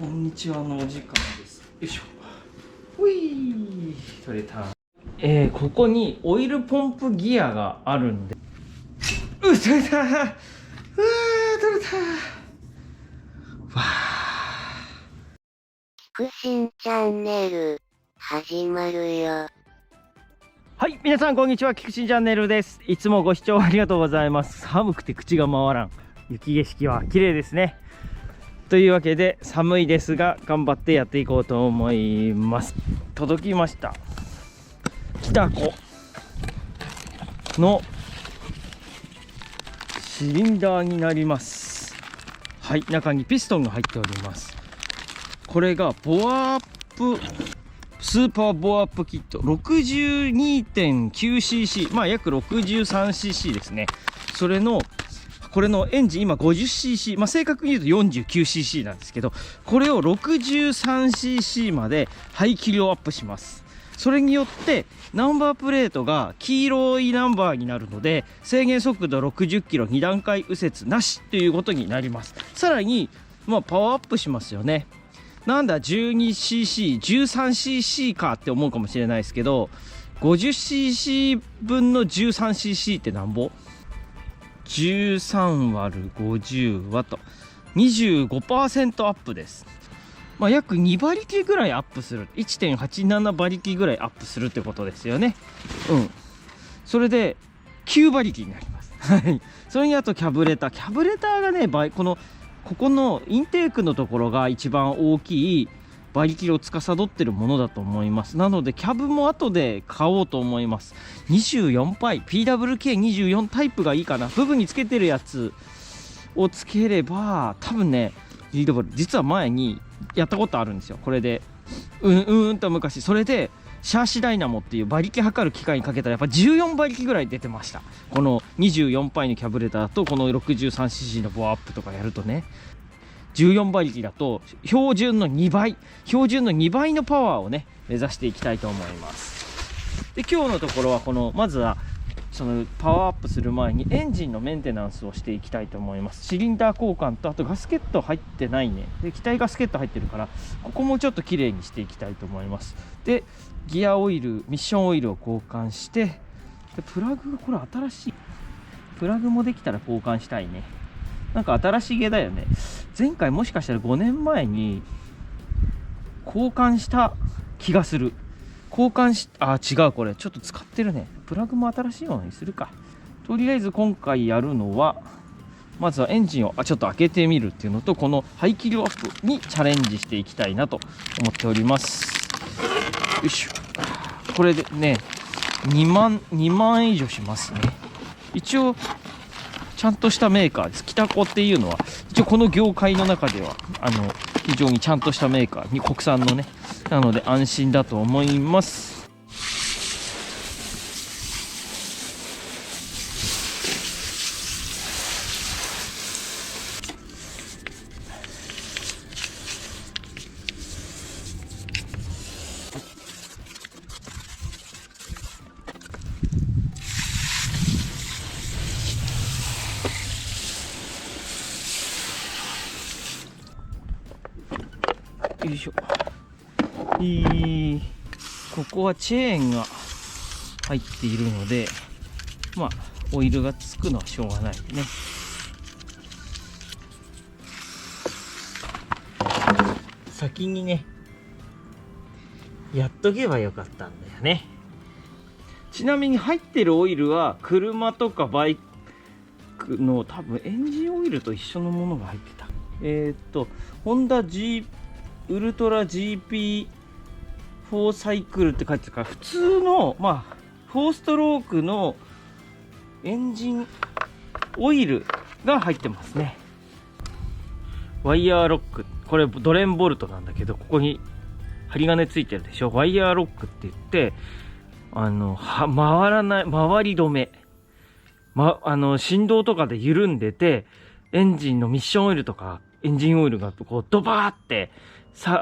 こんにちはのお時間です。よいしょ。ほい、取れた。ここにオイルポンプギアがあるんで。取れた。取れた。わ菊新チャンネル始まるよ。はい、皆さんこんにちは。菊新チャンネルです。いつもご視聴ありがとうございます。寒くて口が回らん。雪景色は綺麗ですね。というわけで寒いですが頑張ってやっていこうと思います。届きました。北子のシリンダーになります。はい、中にピストンが入っております。これがボアアップスーパーボアアップキット 62.9cc、 まあ約 63cc ですね。それのこれのエンジン今 50cc、 まあ正確に言うと 49cc なんですけど、これを 63cc まで排気量アップします。それによってナンバープレートが黄色いナンバーになるので、制限速度60キロ2段階右折なしということになります。さらにまあパワーアップしますよね。なんだ 12cc、13cc かって思うかもしれないですけど、50cc 分の 13cc ってなんぼ13割る50ワット 25% アップです。まあ、約2馬力ぐらいアップする、 1.87 馬力ぐらいアップするってことですよね。それで9馬力になります。はい。それにあとキャブレターがね、ここのインテークのところが一番大きい馬力を司ってるものだと思います。なのでキャブも後で買おうと思います。24パイ PWK24 タイプがいいかな。部分につけてるやつをつければ多分ね、リードボール実は前にやったことあるんですよ。これでと昔、それでシャーシダイナモっていう馬力測る機械にかけたらやっぱ14馬力ぐらい出てました。この24パイのキャブレターとこの 63cc のボアアップとかやるとね、14馬力だと標準の2倍のパワーをね目指していきたいと思います。で、今日のところはまずはそのパワーアップする前にエンジンのメンテナンスをしていきたいと思います。シリンダー交換と、あとガスケット入ってないね。で、気体ガスケット入ってるからここもちょっと綺麗にしていきたいと思います。で、ギアオイル、ミッションオイルを交換して、でプラグがこれ新しいプラグもできたら交換したいね。なんか新しげだよね。前回もしかしたら5年前に交換した気がする。違う、これちょっと使ってるね。プラグも新しいものにするか。とりあえず今回やるのは、まずはエンジンをちょっと開けてみるっていうのと、この排気量アップにチャレンジしていきたいなと思っております。よいしょ。これでね、2万円以上しますね。一応ちゃんとしたメーカーです。北子っていうのは一応この業界の中では非常にちゃんとしたメーカーに、国産のね、なので安心だと思います。よいしょ。ここはチェーンが入っているので、まあオイルがつくのはしょうがないね。先にねやっとけばよかったんだよね。ちなみに入ってるオイルは車とかバイクの多分エンジンオイルと一緒のものが入ってた。ホンダ ウルトラ GP4 サイクルって書いてるから、普通の4ストロークのエンジンオイルが入ってますね。ワイヤーロック、これドレンボルトなんだけど、ここに針金ついてるでしょ。ワイヤーロックって言って回らない、回り止め、振動とかで緩んでて、エンジンのミッションオイルとかエンジンオイルがこうドバーって転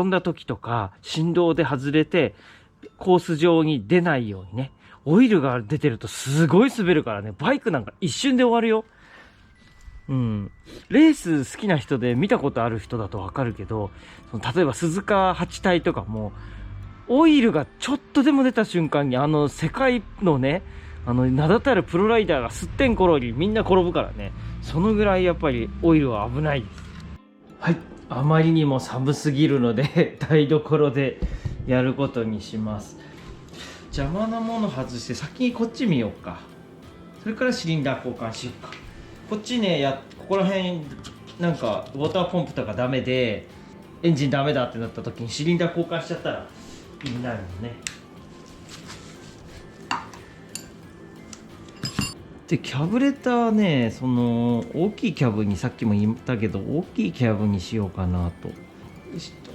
んだ時とか振動で外れてコース上に出ないようにね、オイルが出てるとすごい滑るからね。バイクなんか一瞬で終わるよ。うん。レース好きな人で見たことある人だとわかるけど、例えば鈴鹿8体とかも、オイルがちょっとでも出た瞬間に、世界のね、名だたるプロライダーがすってん転り、みんな転ぶからね。そのぐらいやっぱりオイルは危ないです。はい。あまりにも寒すぎるので、台所でやることにします。邪魔なもの外して、先にこっち見ようか。それからシリンダー交換しようか。こっちね、ここら辺、なんか、ウォーターポンプとかダメで、エンジンダメだってなった時にシリンダー交換しちゃったら気になるもんね。で、キャブレターね、大きいキャブに、さっきも言ったけど、大きいキャブにしようかなと。よいしょと。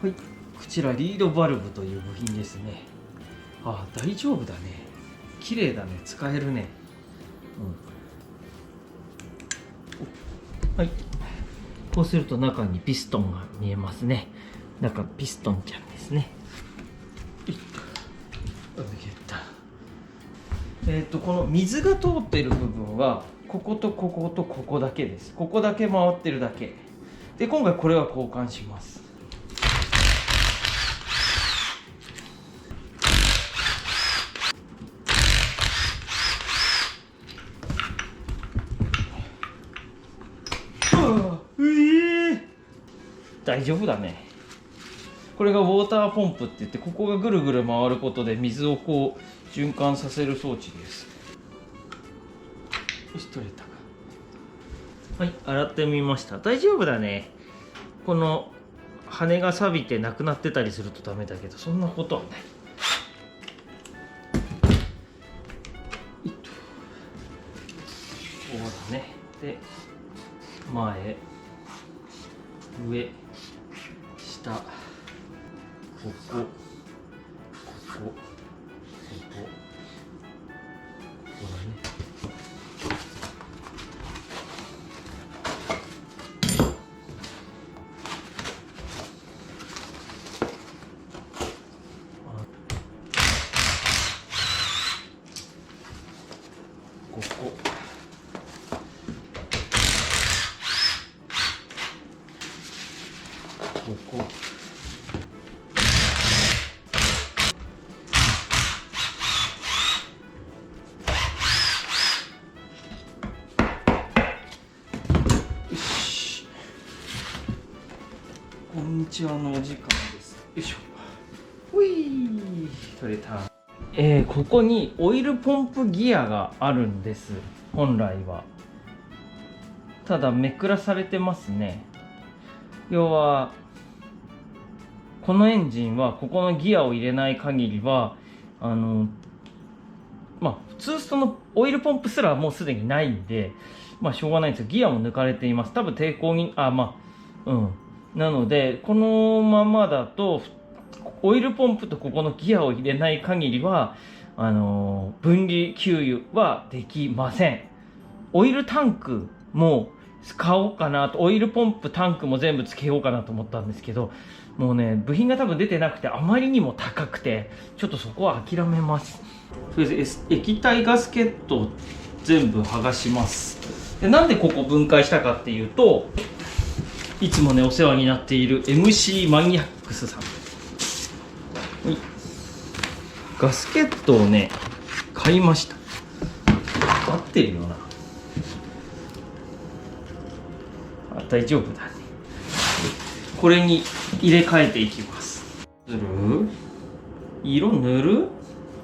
はい、こちらリードバルブという部品ですね。ああ、大丈夫だね。綺麗だね。使えるね。はい。こうすると中にピストンが見えますね。中ピストンちゃんですね。この水が通っている部分はこことこことここだけです。ここだけ回ってるだけで、今回これは交換します。大丈夫だね。これがウォーターポンプって言って、ここがぐるぐる回ることで水をこう循環させる装置です。よし、取れたか。はい、洗ってみました。大丈夫だね。この羽が錆びてなくなってたりするとダメだけど、そんなことはない。こうだね。で、前、上、下、ここ、ここ、ここ、ここだね。ここ。ここ。よし。こんにちはのお時間です。よいしょ。ほい。取れた。ここにオイルポンプギアがあるんです。本来は。ただめくらされてますね。要はこのエンジンはここのギアを入れない限りは普通そのオイルポンプすらもうすでにないんで、しょうがないんですよ。ギアも抜かれています。多分抵抗になのでこのままだとオイルポンプとここのギアを入れない限りは分離給油はできません。オイルタンクも買おうかなと、オイルポンプタンクも全部つけようかなと思ったんですけど、もうね、部品が多分出てなくて、あまりにも高くて、ちょっとそこは諦めます。とりあえず液体ガスケットを全部剥がします。で、なんでここ分解したかっていうと、いつもね、お世話になっている MC マニアックスさん。はい、ガスケットをね、買いました。合ってるよな。大丈夫だね。これに入れ替えていきます。する？色塗る？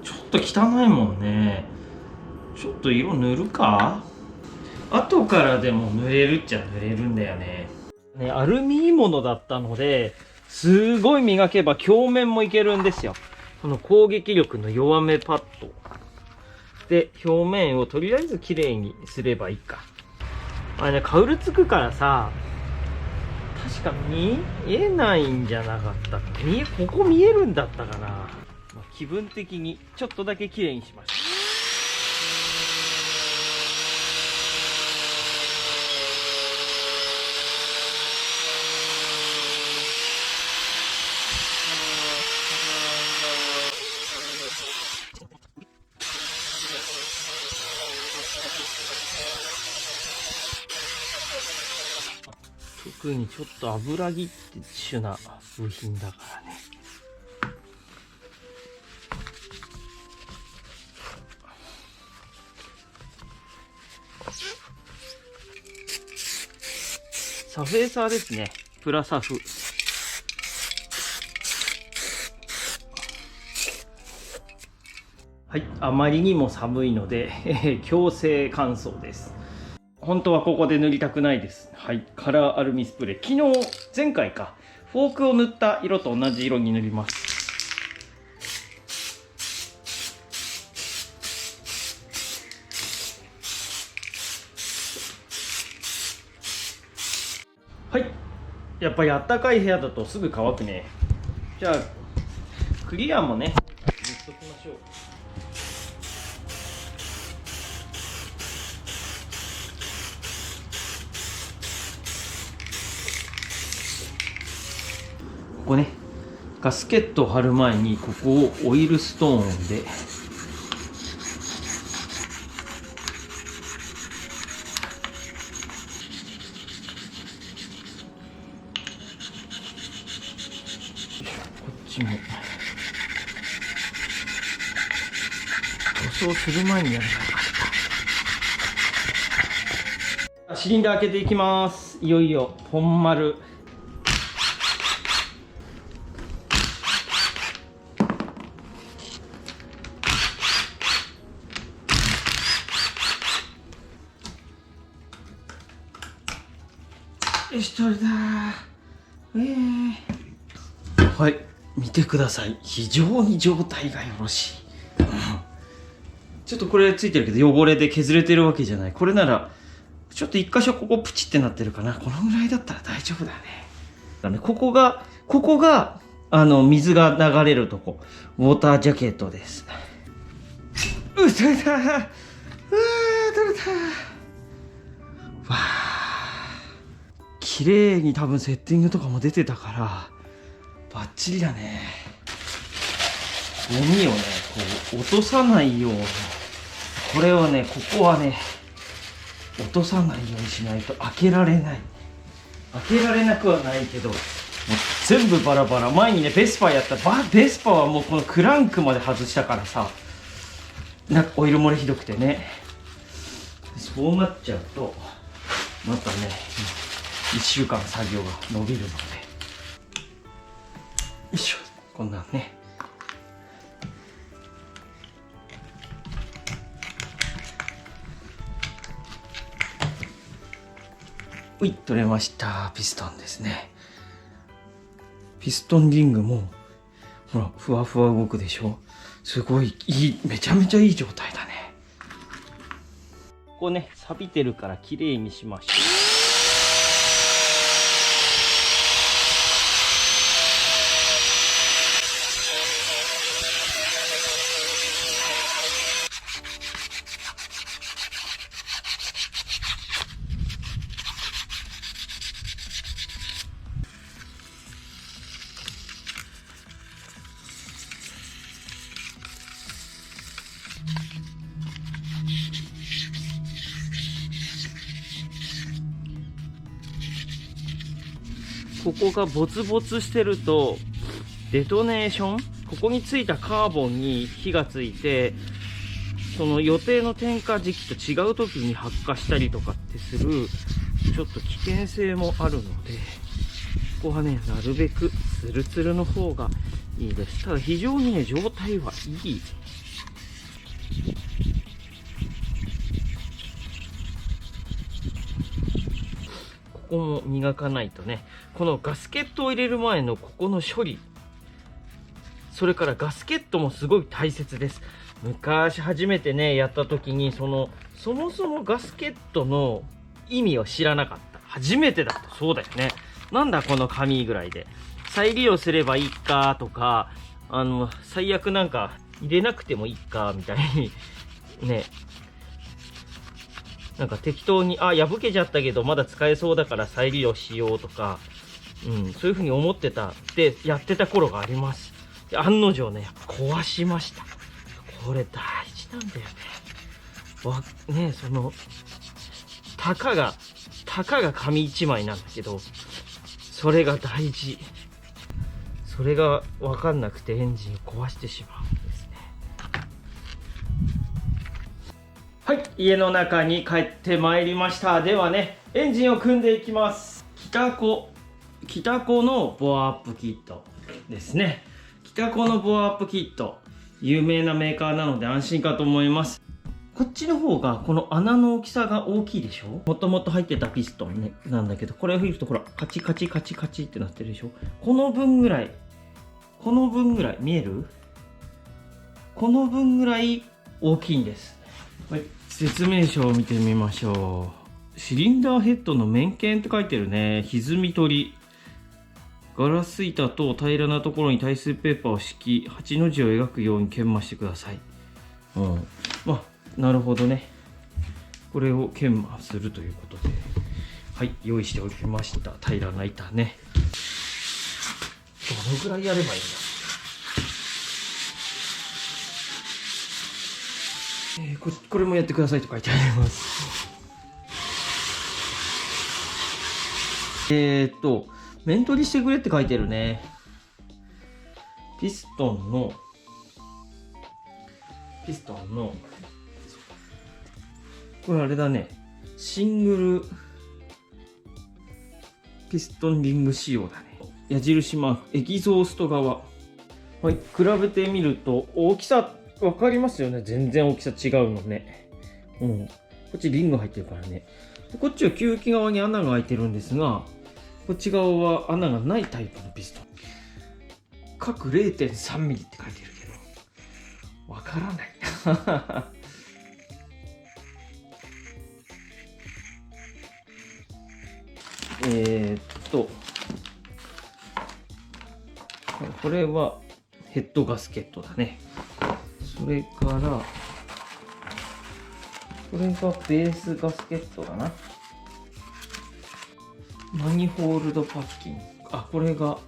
ちょっと汚いもんね。ちょっと色塗るか？後からでも塗れるっちゃ塗れるんだよね。アルミものだったので、すごい磨けば鏡面もいけるんですよ。この攻撃力の弱めパッドで表面をとりあえず綺麗にすればいいか。カウルつくからさ、確か見えないんじゃなかったか。ここ見えるんだったかな。気分的にちょっとだけ綺麗にしました。特にちょっと油ぎって主な部品だからね。サフェーサーですね。プラサフ。はい、あまりにも寒いので、強制乾燥です。本当はここで塗りたくないです。はい、カラーアルミスプレー。昨日、前回か、フォークを塗った色と同じ色に塗ります。はい、やっぱりあったかい部屋だとすぐ乾くね。じゃあ、クリアもね、塗っときましょう。ここね、ガスケットを貼る前にここをオイルストーンでこっちも塗装する前にやればよかった。シリンダー開けていきます。いよいよ本丸。よし、取れた。はい、見てください。非常に状態がよろしい。ちょっとこれついてるけど汚れで削れてるわけじゃない。これならちょっと一箇所ここプチってなってるかな。このぐらいだったら大丈夫だね。ここが水が流れるとこ、ウォータージャケットです。取れた。取れた。わあ、綺麗に多分セッティングとかも出てたからバッチリだね。ゴミをねこう落とさないように、これをねここはね落とさないようにしないと開けられない。開けられなくはないけど、もう全部バラバラ。前にねベスパやったベスパはもうこのクランクまで外したからさ、なんかオイル漏れひどくてね。そうなっちゃうとまたね1週間作業が伸びるので、よいしょ、こんなんね。うい、取れました。ピストンですね。ピストンリングもほらふわふわ動くでしょ。すごいいい、めちゃめちゃいい状態だね。ここね錆びてるからきれいにしましょう。ここがボツボツしてるとデトネーション、ここについたカーボンに火がついて、その予定の点火時期と違う時に発火したりとかってするちょっと危険性もあるので、ここはねなるべくツルツルの方がいいです。ただ非常にね状態はいい。ここも磨かないとね。このガスケットを入れる前のここの処理、それからガスケットもすごい大切です。昔初めてねやった時にそもそもガスケットの意味を知らなかった。初めてだとそうだよね。なんだこの紙ぐらいで再利用すればいいかとか、最悪なんか入れなくてもいいかみたいにね、なんか適当に破けちゃったけどまだ使えそうだから再利用しようとか、そういう風に思ってたでやってた頃があります。で案の定ねやっぱ壊しました。これ大事なんだよね。そのたかがたかが紙一枚なんだけど、それが大事。それが分かんなくてエンジンを壊してしまうんですね。はい、家の中に帰ってまいりました。ではね、エンジンを組んでいきます。北コのボアアップキットですね。北コのボアアップキット、有名なメーカーなので安心かと思います。こっちの方がこの穴の大きさが大きいでしょ。もともと入ってたピストン、ね、なんだけど、これを振るとほらカチカチカチカチってなってるでしょ。この分ぐらい見える？この分ぐらい大きいんです。はい、説明書を見てみましょう。シリンダーヘッドの面剣って書いてるね。歪み取り。ガラス板と平らなところに耐水ペーパーを敷き、8の字を描くように研磨してください。まあ、なるほどね。これを研磨するということで。はい、用意しておきました。平らな板ね。どのぐらいやればいいんだ。これもやってくださいと書いてあります。面取りしてくれって書いてるね。ピストンのこれあれだね。シングルピストンリング仕様だね。矢印マーク、エキゾースト側。はい、比べてみると大きさ分かりますよね。全然大きさ違うのね。こっちリング入ってるからね。でこっちは吸気側に穴が開いてるんですが、こっち側は穴がないタイプのピストン。各 0.3 ミリって書いてるけど、わからないな。これはヘッドガスケットだね。それから、これがベースガスケットだな。マニホールドパッキング。これが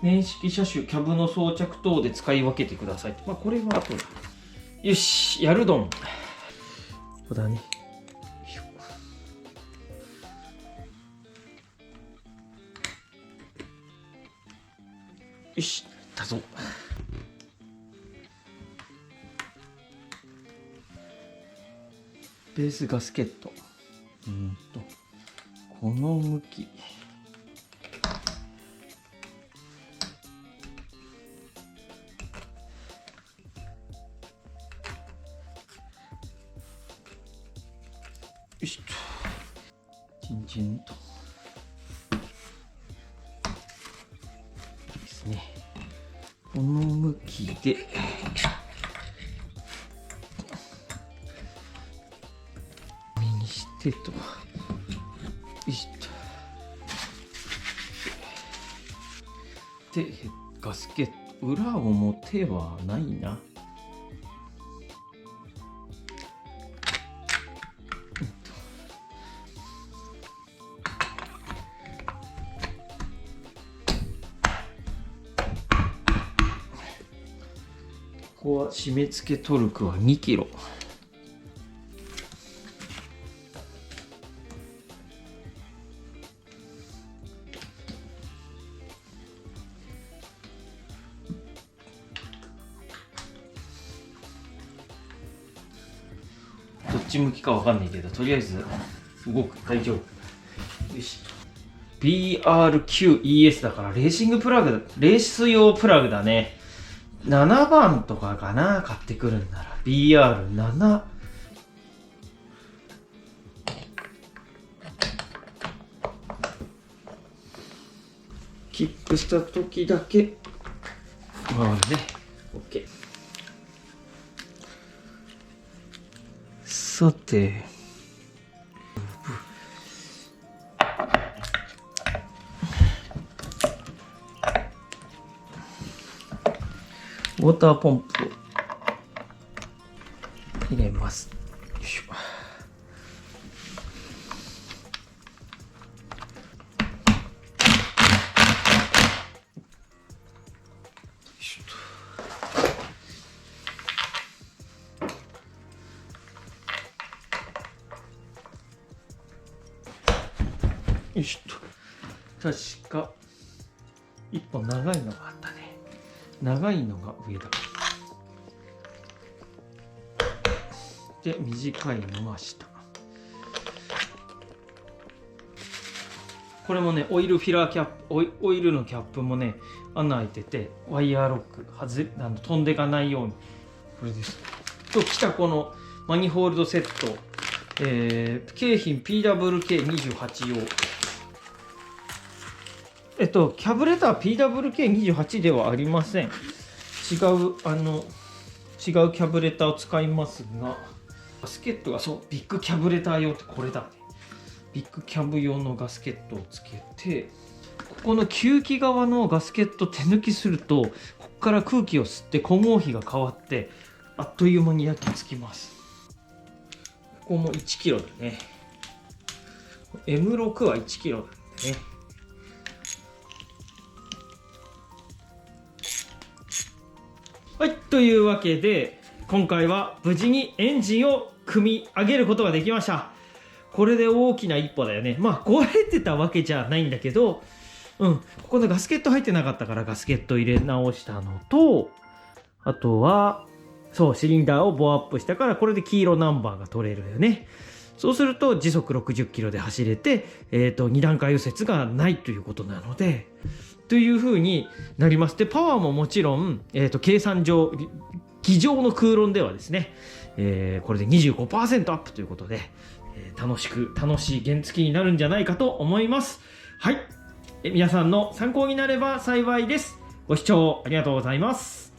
年式車種、キャブの装着等で使い分けてください。これは後だ。よし、やるどん。ここだね。よし、だぞ。ベースガスケット。この向き。よしと。チンチンと。ですね。この向きで。にしてと。よしと。で、ガスケット。裏表はないな。ここは締め付けトルクは2キロ。どっち向きかわかんないけど、とりあえず動く。大丈夫。よし。BRQES だからレーシングプラグだ。レース用プラグだね。7番とかかな、買ってくるんなら。BR7。キックした時だけ回るね。OK。さて。ウォーターポンプを入れます。よいしょ。よいしょっと。確か一本長いのがあったね。長いのが上だ。で短いのが下。これもね、オイルフィラーキャップ、オイルのキャップもね、穴開いてて、ワイヤーロック飛んでいかないように。これです。と、来たこのマニホールドセット、京浜 PWK28 用。キャブレター PWK28 ではありません。違うキャブレターを使いますが、ガスケットが、そう、ビッグキャブレター用ってこれだね。ビッグキャブ用のガスケットをつけて、ここの吸気側のガスケット手抜きすると、ここから空気を吸って混合比が変わって、あっという間に焼き付きます。ここも1キロだね。M6 は1キロだね。はい、というわけで、今回は無事にエンジンを組み上げることができました。これで大きな一歩だよね。まあ壊れてたわけじゃないんだけど、ここのガスケット入ってなかったからガスケット入れ直したのと、あとは、そう、シリンダーをボアアップしたから、これで黄色ナンバーが取れるよね。そうすると時速60キロで走れて、2段階右折がないということなので、という風になります。で、パワーももちろん、計算上、机上の空論ではですね、これで 25% アップということで、楽しい原付になるんじゃないかと思います。はい。皆さんの参考になれば幸いです。ご視聴ありがとうございます。